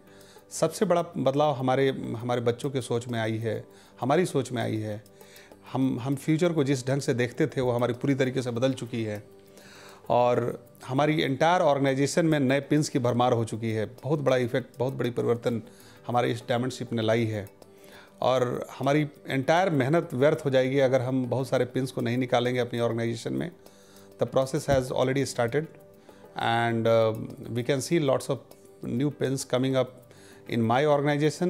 सबसे बड़ा बदलाव हमारे बच्चों के सोच में आई है, हमारी सोच में आई है। हम फ्यूचर को जिस ढंग से देखते थे वो हमारी पूरी तरीके से बदल चुकी है, और हमारी एंटायर ऑर्गेनाइजेशन में नए पिन्स की भरमार हो चुकी है। बहुत बड़ा इफेक्ट, बहुत बड़ी परिवर्तन हमारी इस डायमंडशिप ने लाई है, और हमारी एंटायर मेहनत व्यर्थ हो जाएगी अगर हम बहुत सारे पिन्स को नहीं निकालेंगे अपनी ऑर्गेनाइजेशन में। The process has already started and we can see lots of new pins coming up in my organization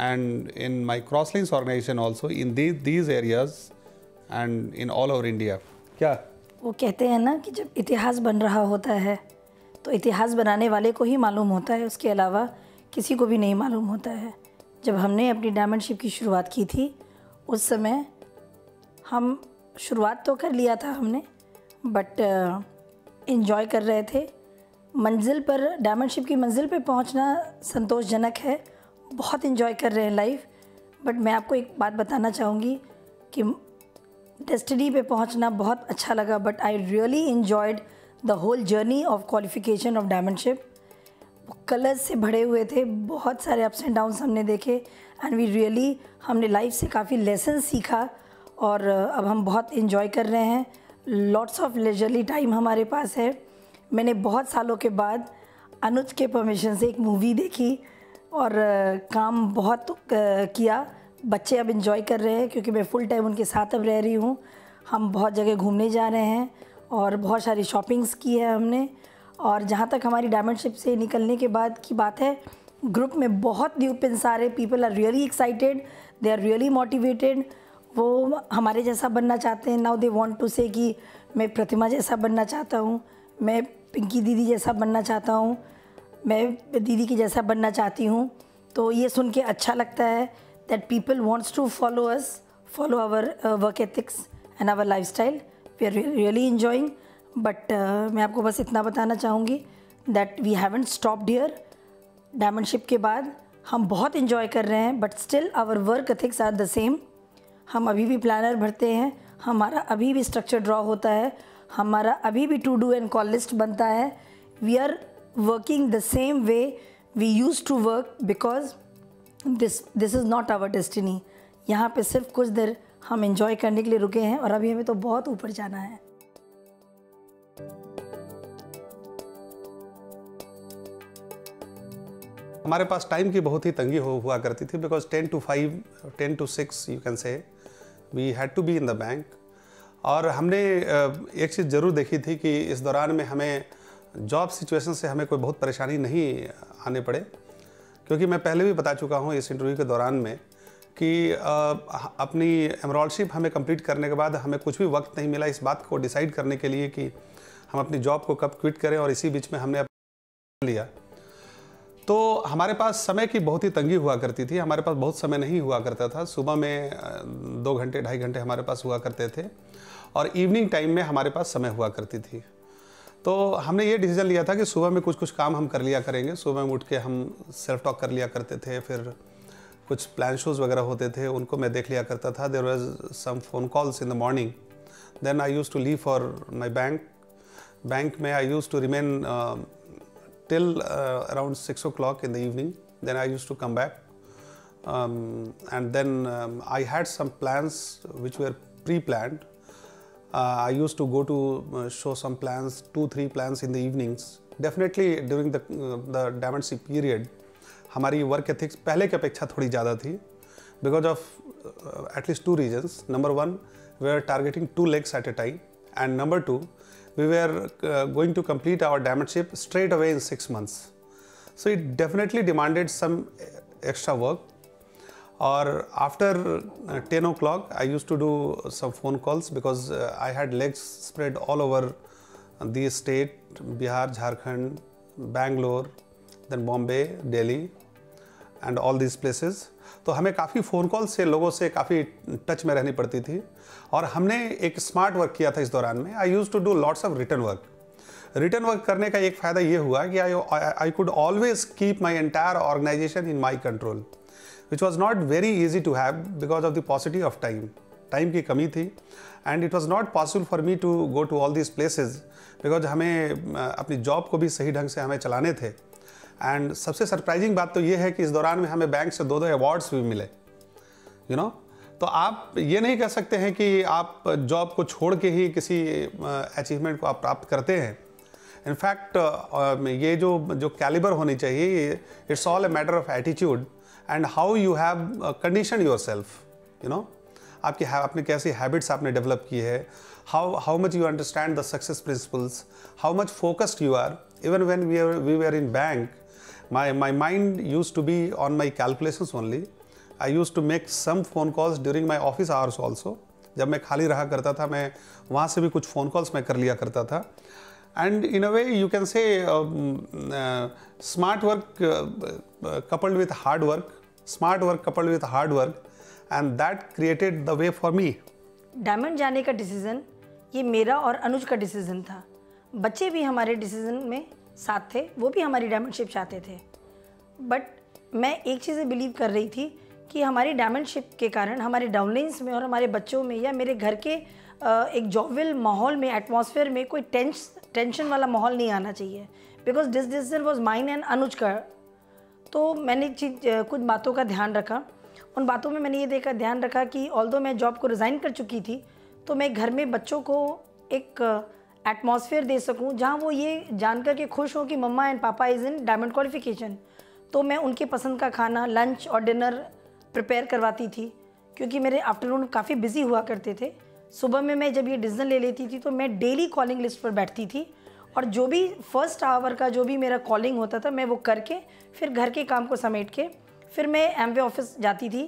and in my Crosslinks organization also in these areas and in all over India. क्या वो कहते हैं ना कि जब इतिहास बन रहा होता है तो इतिहास बनाने वाले को ही मालूम होता है, उसके अलावा किसी को भी नहीं मालूम होता है। जब हमने अपनी डायमंडशिप की शुरुआत की थी उस समय हम शुरुआत तो कर लिया था हमने, बट एंजॉय कर रहे थे। मंजिल पर, डायमंडशिप की मंजिल पे पहुंचना संतोषजनक है, बहुत एंजॉय कर रहे हैं लाइफ। बट मैं आपको एक बात बताना चाहूँगी कि डेस्टिनी पे पहुंचना बहुत अच्छा लगा, but I really enjoyed the whole journey of qualification of diamondship. Colours से भरे हुए थे, बहुत सारे अप्स एंड डाउन्स हमने देखे, एंड वी रियली हमने लाइफ से काफ़ी लेसन सीखा, और अब हम बहुत एंजॉय कर रहे हैं। लॉट्स ऑफ लेजरली टाइम हमारे पास है। मैंने बहुत सालों के बाद अनुज के परमिशन से एक मूवी देखी और काम बहुत किया। बच्चे अब एंजॉय कर रहे हैं क्योंकि मैं फुल टाइम उनके साथ अब रह रही हूँ। हम बहुत जगह घूमने जा रहे हैं और बहुत सारी शॉपिंग्स की है हमने। और जहाँ तक हमारी डायमंडशिप से निकलने के बाद की बात है, ग्रुप में बहुत न्यू पिन्स आ रहे, people are really excited, they are really motivated. वो हमारे जैसा बनना चाहते हैं। नाउ दे वांट टू से कि मैं प्रतिमा जैसा बनना चाहता हूँ, मैं पिंकी दीदी जैसा बनना चाहता हूँ, मैं दीदी की जैसा बनना चाहती हूँ। तो ये सुन के अच्छा लगता है that people wants to follow us, follow our work ethics and our lifestyle. We are really enjoying. But मैं आपको बस इतना बताना चाहूँगी that we haven't stopped here. Diamondship के बाद हम बहुत एंजॉय कर रहे हैं, but still our work ethics are the same. हम अभी भी प्लानर भरते हैं, हमारा अभी भी स्ट्रक्चर ड्रॉ होता है, हमारा अभी भी to do and call list बनता है। We are working the same way we use to work, because this is not our destiny. यहाँ पे सिर्फ कुछ देर हम एंजॉय करने के लिए रुके हैं, और अभी हमें तो बहुत ऊपर जाना है। हमारे पास टाइम की बहुत ही तंगी हुआ करती थी, because 10 to 5, 10 to 6 you can say we had to be in the bank. और हमने एक चीज़ ज़रूर देखी थी कि इस दौरान में हमें जॉब सिचुएशन से हमें कोई बहुत परेशानी नहीं आने पड़े, क्योंकि मैं पहले भी बता चुका हूँ इस इंटरव्यू के दौरान में कि अपनी एमराल्डशिप हमें कंप्लीट करने के बाद हमें कुछ भी वक्त नहीं मिला इस बात को डिसाइड करने के लिए कि हम अपनी जॉब को कब क्विट करें, और इसी बीच में हमने लिया। तो हमारे पास समय की बहुत ही तंगी हुआ करती थी, हमारे पास बहुत समय नहीं हुआ करता था। सुबह में 2 घंटे 2.5 घंटे हमारे पास हुआ करते थे, और इवनिंग टाइम में हमारे पास समय हुआ करती थी। तो हमने ये डिसीजन लिया था कि सुबह में कुछ काम हम कर लिया करेंगे। सुबह में उठ के हम सेल्फ टॉक कर लिया करते थे, फिर कुछ प्लान शोज़ वगैरह होते थे उनको मैं देख लिया करता था। There was some phone calls in the morning, then I use to leave for my bank में I use to remain till around 6 o'clock in the evening. Then I used to come back. and then I had some plans which were pre-planned. I used to go to show some plans, 2-3 plans in the evenings. Definitely during the Diamond Ship period, हमारी work ethics पहले की अपेक्षा थोड़ी ज़्यादा थी, because of at least 2 reasons. Number 1, we were targeting 2 legs at a time, and number 2, we were going to complete our Diamond Ship straight away in 6 months. So it definitely demanded some extra work. Or after 10 o'clock, I used to do some phone calls because I had legs spread all over the state, Bihar, Jharkhand, Bangalore, then Bombay, Delhi, and all these places. तो हमें काफ़ी phone call से लोगों से काफ़ी touch में रहनी पड़ती थी, और हमने एक स्मार्ट वर्क किया था इस दौरान में. I use to do lots of return work. Return work करने का एक फ़ायदा ये हुआ कि I could always keep my entire organisation in my control, which was not very easy to have because of the paucity of time. Time की कमी थी, and it was not possible for me to go to all these places because हमें अपनी job को भी सही ढंग से हमें चलाने थे. एंड सबसे सरप्राइजिंग बात तो ये है कि इस दौरान में हमें बैंक से 2 अवार्ड्स भी मिले, यू नो. तो आप ये नहीं कह सकते हैं कि आप जॉब को छोड़ के ही किसी अचीवमेंट को आप प्राप्त करते हैं. इनफैक्ट ये जो कैलिबर होनी चाहिए, it's all a matter of attitude and how you have conditioned yourself, you know. आपने कैसी हैबिट्स आपने डेवलप की है, how much you understand the success principles, how much focused you are. Even when we were in bank, my mind used to be on my calculations only. I used to make some phone calls during my office hours also. जब मैं खाली रहा करता था, मैं वहाँ से भी कुछ फ़ोन कॉल्स मैं कर लिया करता था. And in a way you can say smart work coupled with hard work, smart work coupled with hard work, and that created the way for me. Diamond जाने का डिसीज़न ये मेरा और अनुज का डिसीज़न था. बच्चे भी हमारे डिसीज़न में साथ थे, वो भी हमारी डायमंड शिप चाहते थे. बट मैं एक चीज़ें बिलीव कर रही थी कि हमारी डायमंड शिप के कारण हमारे डाउनलाइंस में और हमारे बच्चों में या मेरे घर के एक जॉविल माहौल में, एटमॉस्फेयर में कोई टेंशन वाला माहौल नहीं आना चाहिए. Because this decision was mine and Anuj का. तो मैंने कुछ बातों का ध्यान रखा. उन बातों में मैंने ये ध्यान रखा कि ऑल्दो मैं जॉब को रिज़ाइन कर चुकी थी, तो मैं घर में बच्चों को एक एटमॉस्फेयर दे सकूं जहां वो ये जानकर के खुश हों कि मम्मा एंड पापा इज़ इन डायमंड क्वालिफिकेशन. तो मैं उनके पसंद का खाना, लंच और डिनर प्रिपेयर करवाती थी, क्योंकि मेरे आफ्टरनून काफ़ी बिजी हुआ करते थे. सुबह में मैं जब ये डिसीजन ले लेती थी तो मैं डेली कॉलिंग लिस्ट पर बैठती थी, और जो भी फर्स्ट आवर का जो भी मेरा कॉलिंग होता था मैं वो करके फिर घर के काम को समेट के फिर मैं एमवे ऑफिस जाती थी.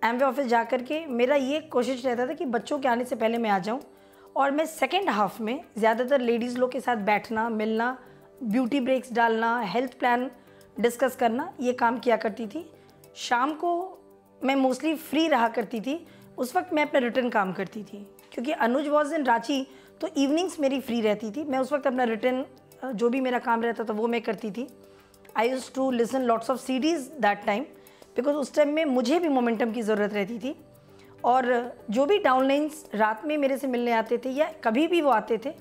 एमवे ऑफिस जा कर के मेरा ये कोशिश रहता था कि बच्चों के आने से पहले मैं आ जाऊं, और मैं सेकेंड हाफ में ज़्यादातर लेडीज़ लोग के साथ बैठना, मिलना, ब्यूटी ब्रेक्स डालना, हेल्थ प्लान डिस्कस करना, ये काम किया करती थी. शाम को मैं मोस्टली फ्री रहा करती थी. उस वक्त मैं अपना रिटर्न काम करती थी, क्योंकि अनुज वॉज इन रांची, तो इवनिंग्स मेरी फ्री रहती थी. मैं उस वक्त अपना रिटर्न जो भी मेरा काम रहता था वो मैं करती थी. I use to listen lots of CDs that time, because उस टाइम में मुझे भी मोमेंटम की ज़रूरत रहती थी. और जो भी डाउनलाइंस रात में मेरे से मिलने आते थे या कभी भी वो आते थे,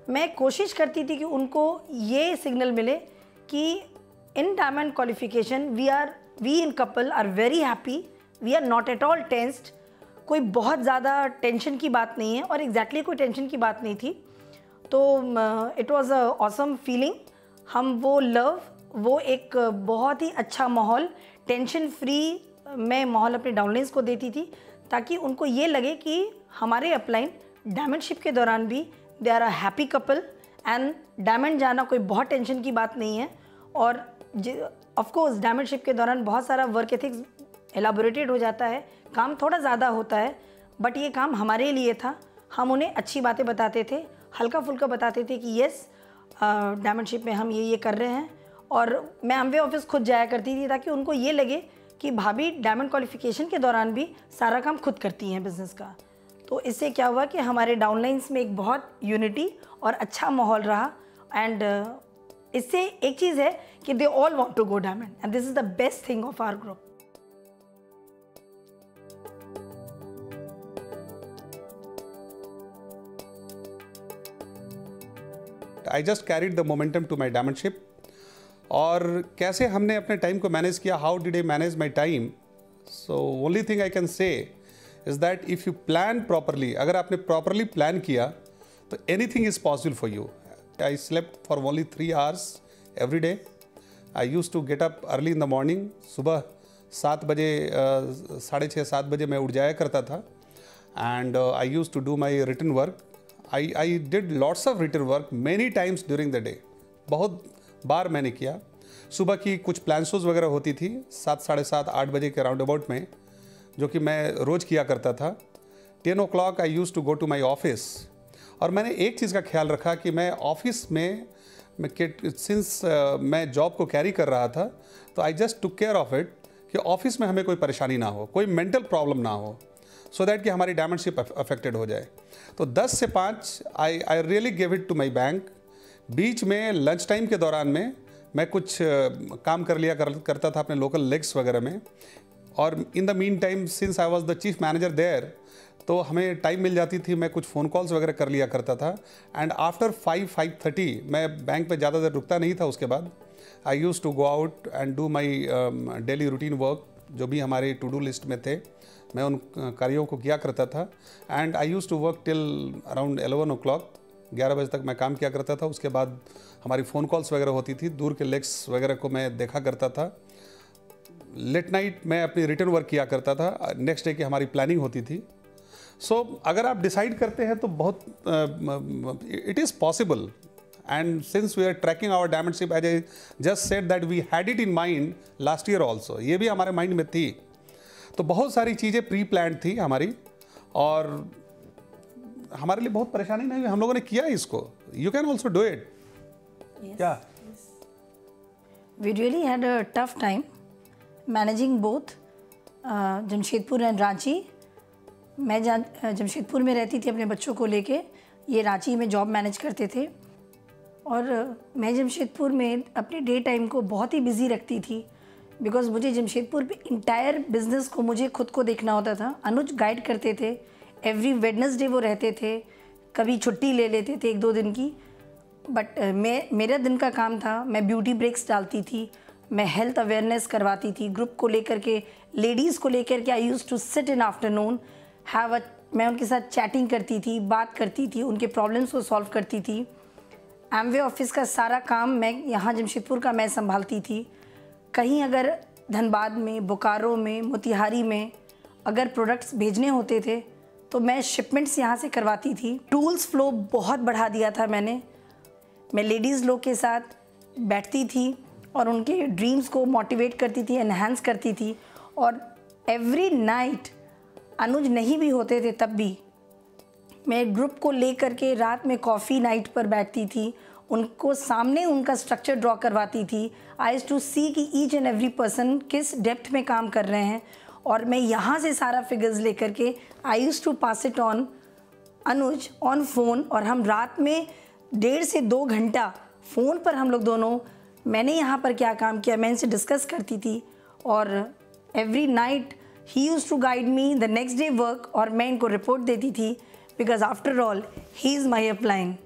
मैं कोशिश करती थी कि उनको ये सिग्नल मिले कि in diamond qualification we in couple are very happy, we are not at all tensed. कोई बहुत ज़्यादा टेंशन की बात नहीं है, और एग्जैक्टली कोई टेंशन की बात नहीं थी. तो it was a awesome feeling. हम वो लव, वो एक बहुत ही अच्छा माहौल, टेंशन फ्री मैं माहौल अपने डाउनलाइंस को देती थी, ताकि उनको ये लगे कि हमारे अपलाइन डायमंड शिप के दौरान भी they are a happy couple, and diamond जाना कोई बहुत टेंशन की बात नहीं है. और ऑफ कोर्स डायमंड शिप के दौरान बहुत सारा वर्क एथिक्स एलाबोरेटेड हो जाता है, काम थोड़ा ज़्यादा होता है, बट ये काम हमारे लिए था. हम उन्हें अच्छी बातें बताते थे, हल्का फुल्का बताते थे कि येस डायमंड शिप में हम ये कर रहे हैं. और मैं एमवे ऑफिस खुद जाया करती थी, ताकि उनको ये लगे कि भाभी डायमंड क्वालिफिकेशन के दौरान भी सारा काम खुद करती हैं बिज़नेस का. तो इससे क्या हुआ कि हमारे डाउनलाइंस में एक बहुत यूनिटी और अच्छा माहौल रहा. एंड इससे एक चीज़ है कि they all want to go diamond, and this is the best thing of our group. I just carried the momentum to my diamond ship. और कैसे हमने अपने टाइम को मैनेज किया, how did I manage my time. So only thing I can say is that if you plan properly, अगर आपने properly plan किया तो anything is possible for you. I slept for only 3 hours every day. I use to get up early in the morning. सुबह 7 बजे 6:30-7 बजे मैं उठ जाया करता था। And I use to do my written work. I did lots of written work many times during the day. बहुत बार मैंने किया। सुबह की कुछ प्लान शोज वगैरह होती थी 7-7:30-8 बजे के राउंड अबाउट में, जो कि मैं रोज़ किया करता था। 10 o'clock I use to go to my office. और मैंने एक चीज़ का ख्याल रखा कि मैं ऑफिस में सिंस मैं जॉब को कैरी कर रहा था, तो I just took care of it कि ऑफिस में हमें कोई परेशानी ना हो, कोई मेंटल प्रॉब्लम ना हो, सो दैट कि हमारी डायमंडशिप अफेक्टेड हो जाए। तो 10 से 5 I really give it to my bank. बीच में लंच टाइम के दौरान में मैं कुछ काम कर लिया करता था अपने लोकल लेग्स वगैरह में। और in the mean time since I was the chief manager there, तो हमें टाइम मिल जाती थी, मैं कुछ फ़ोन कॉल्स वगैरह कर लिया करता था। एंड आफ्टर 5-5:30 मैं बैंक पे ज़्यादा देर रुकता नहीं था। उसके बाद I use to go out and do my daily routine work, जो भी हमारे टू डू लिस्ट में थे, मैं उन कार्यों को किया करता था। And I use to work till around 11 o'clock, 11 बजे तक मैं काम किया करता था। उसके बाद हमारी फ़ोन कॉल्स वगैरह होती थी, दूर के लेग्स वगैरह को मैं देखा करता था। लेट नाइट मैं अपनी रिटर्न वर्क किया करता था, नेक्स्ट डे की हमारी प्लानिंग होती थी। सो अगर आप डिसाइड करते हैं तो बहुत it is possible. And since we are tracking our diamondship, as I just said that we had it in mind last year also, ये भी हमारे माइंड में थी। तो बहुत सारी चीज़ें प्री प्लान्ड थी हमारी, और हमारे लिए बहुत परेशानी नहीं हुई, हम लोगों ने किया इसको। You can also do it. क्या we really had a tough time managing both Jamshedpur and Ranchi. मैं जमशेदपुर में रहती थी अपने बच्चों को लेके, ये रांची में जॉब मैनेज करते थे। और मैं जमशेदपुर में अपने डे टाइम को बहुत ही बिजी रखती थी, बिकॉज मुझे जमशेदपुर पे इंटायर बिजनेस को मुझे खुद को देखना होता था। अनुज गाइड करते थे, एवरी वेडनेसडे वो रहते थे, कभी छुट्टी ले लेते थे 1-2 दिन की। बट मेरा दिन का काम था, मैं ब्यूटी ब्रेक्स डालती थी, मैं हेल्थ अवेयरनेस करवाती थी ग्रुप को लेकर के, लेडीज़ को लेकर के। I use to sit in afternoon मैं उनके साथ चैटिंग करती थी, बात करती थी, उनके प्रॉब्लम्स को सॉल्व करती थी। एमवे ऑफिस का सारा काम मैं यहाँ जमशेदपुर का मैं संभालती थी। कहीं अगर धनबाद में, बोकारो में, मोतिहारी में अगर प्रोडक्ट्स भेजने होते थे तो मैं शिपमेंट्स यहाँ से करवाती थी। टूल्स फ्लो बहुत बढ़ा दिया था मैंने। मैं लेडीज़ लोग के साथ बैठती थी और उनके ड्रीम्स को मोटिवेट करती थी, एनहांस करती थी। और एवरी नाइट अनुज नहीं भी होते थे तब भी मैं ग्रुप को लेकर के रात में कॉफ़ी नाइट पर बैठती थी, उनको सामने उनका स्ट्रक्चर ड्रॉ करवाती थी। आई यूज्ड टू सी कि ईच एंड एवरी पर्सन किस डेप्थ में काम कर रहे हैं, और मैं यहाँ से सारा फिगर्स लेकर के I used to pass it on Anuj on phone. और हम रात में 1.5 से 2 घंटा फ़ोन पर हम लोग दोनों, मैंने यहाँ पर क्या काम किया मैं इनसे डिस्कस करती थी। और every night he used to guide me the next day work, और मैं इनको रिपोर्ट देती थी, because after all he is my upline.